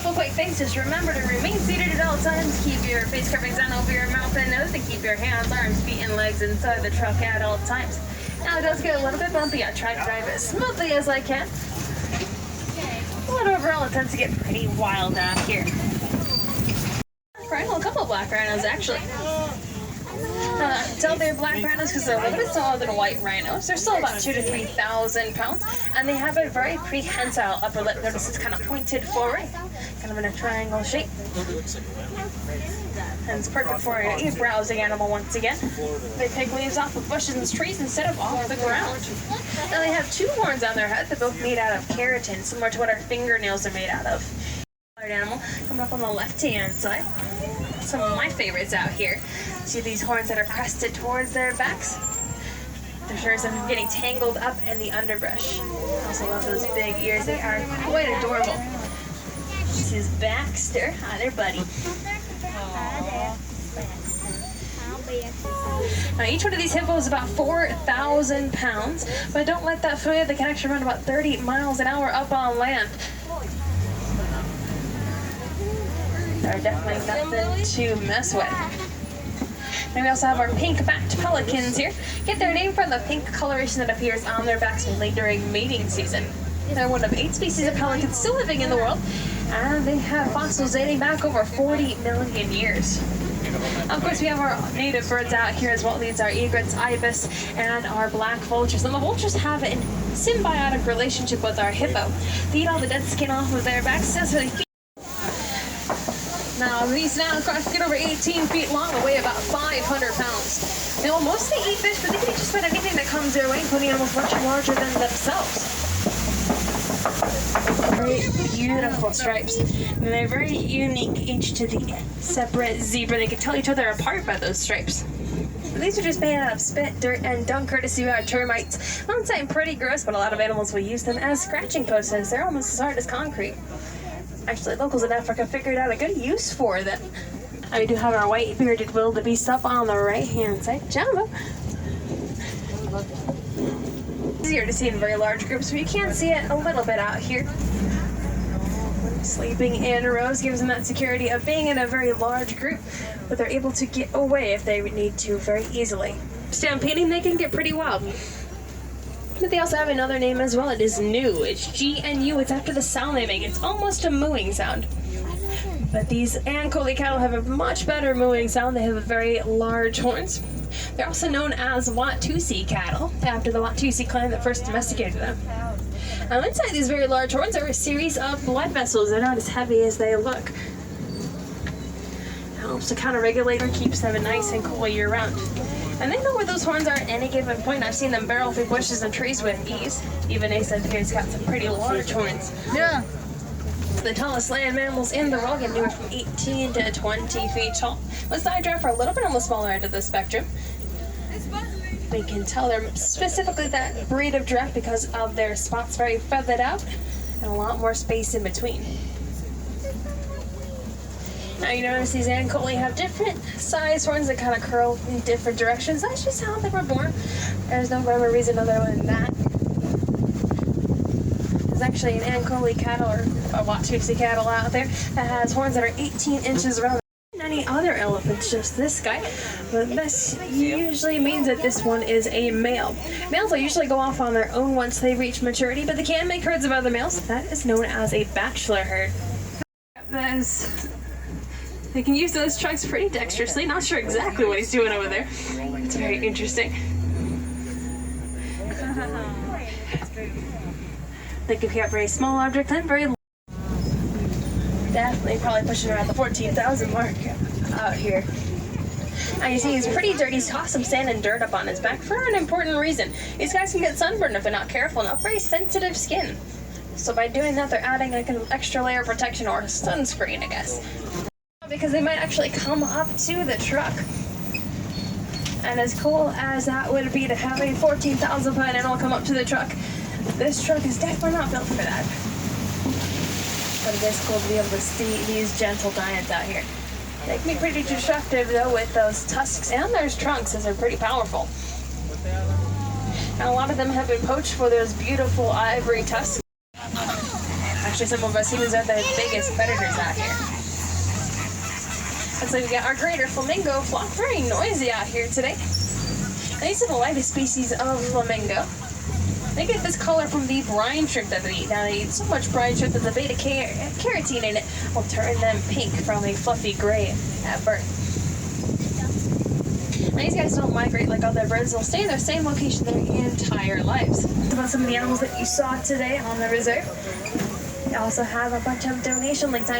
couple quick things. Just remember to remain seated at all times. Keep your face coverings on over your mouth and nose, and keep your hands, arms, feet, and legs inside the truck at all times. Now it does get a little bit bumpy. I try to drive as smoothly as I can. But overall, it tends to get pretty wild out here. Rhino, a couple of black rhinos actually. Tell they're black rhinos because they're a little bit smaller than white rhinos. They're still about 2,000 to 3,000 pounds, and they have a very prehensile upper lip. Notice it's kind of pointed forward, kind of in a triangle shape. And it's perfect for a browsing animal once again. They pick leaves off of bushes and trees instead of off the ground. Now they have two horns on their head. They're both made out of keratin, similar to what our fingernails are made out of. Animal coming up on the left-hand side. Some of my favorites out here. See these horns that are crested towards their backs? They're sure as I'm getting tangled up in the underbrush. I also love those big ears. They are quite adorable. This is Baxter. Hi there, buddy. Now each one of these hippos is about 4,000 pounds, but don't let that fool you. They can actually run about 30 miles an hour up on land. They're definitely nothing to mess with. And we also have our pink-backed pelicans here. Get their name from the pink coloration that appears on their backs mainly during mating season. They're one of 8 species of pelicans still living in the world, and they have fossils dating back over 40 million years. Of course, we have our native birds out here as well. These are egrets, ibis, and our black vultures. And the vultures have a symbiotic relationship with our hippo. They eat all the dead skin off of their backs, so they feed. Now, these now-cross get over 18 feet long and weigh about 500 pounds. They will mostly eat fish, but they can eat just about anything that comes their way, including animals much larger than themselves. Very beautiful stripes. And they're very unique each to the separate zebra. They can tell each other apart by those stripes. But these are just made out of spit, dirt, and dung, courtesy of our termites. One sound pretty gross, but a lot of animals will use them as scratching posts. They're almost as hard as concrete. Actually, locals in Africa figured out a good use for them. And we do have our white-bearded wildebeest up on the right-hand side. Jumbo. Easier to see in very large groups, but you can see it a little bit out here. Sleeping in rows gives them that security of being in a very large group, but they're able to get away if they need to very easily. Stampeding, they can get pretty wild. But they also have another name as well. It is gnu. It's G-N-U. It's after the sound they make. It's almost a mooing sound. But these Ankole cattle have a much better mooing sound. They have very large horns. They're also known as Watusi cattle, after the Watusi clan that first domesticated them. Now inside these very large horns are a series of blood vessels. They're not as heavy as they look. It helps to kind of regulate and keeps them nice and cool year-round. And they know where those horns are at any given point. I've seen them barrel through bushes and trees with ease. Even Ace up here's got some pretty large horns. Yeah. The tallest land mammals in the world get anywhere from 18 to 20 feet tall. With side giraffe are a little bit on the smaller end of the spectrum. We can tell they're specifically that breed of giraffe because of their spots very feathered out and a lot more space in between. Now you notice these Ankole have different size horns that kind of curl in different directions. That's just how they were born. There's no rhyme or reason other than that. There's actually an Ankole cattle or a Watusi cattle out there that has horns that are 18 inches around. Any other elephants, just this guy. But this usually means that this one is a male. Males will usually go off on their own once they reach maturity, but they can make herds of other males. That is known as a bachelor herd. They can use those trucks pretty dexterously. Not sure exactly what he's doing over there. It's very interesting. They can pick up very small objects and very definitely probably pushing around the 14,000 mark out here. Now you see he's pretty dirty. He's tossed some sand and dirt up on his back for an important reason. These guys can get sunburned if they're not careful enough. Very sensitive skin. So by doing that, they're adding like an extra layer of protection or sunscreen, I guess. Because they might actually come up to the truck. And as cool as that would be to have a 14,000 pound animal come up to the truck, this truck is definitely not built for that. But it is cool to be able to see these gentle giants out here. They can be pretty destructive though with those tusks and their trunks, as they're pretty powerful. And a lot of them have been poached for those beautiful ivory tusks. actually some of us humans are the biggest predators out here. Looks like we got our greater flamingo flock, very noisy out here today. And these are the lightest species of flamingo. They get this color from the brine shrimp that they eat. Now they eat so much brine shrimp that the beta carotene in it will turn them pink from a fluffy gray at birth. Now these guys don't migrate like other birds. They'll stay in their same location their entire lives. That's about some of the animals that you saw today on the reserve. We also have a bunch of donation links.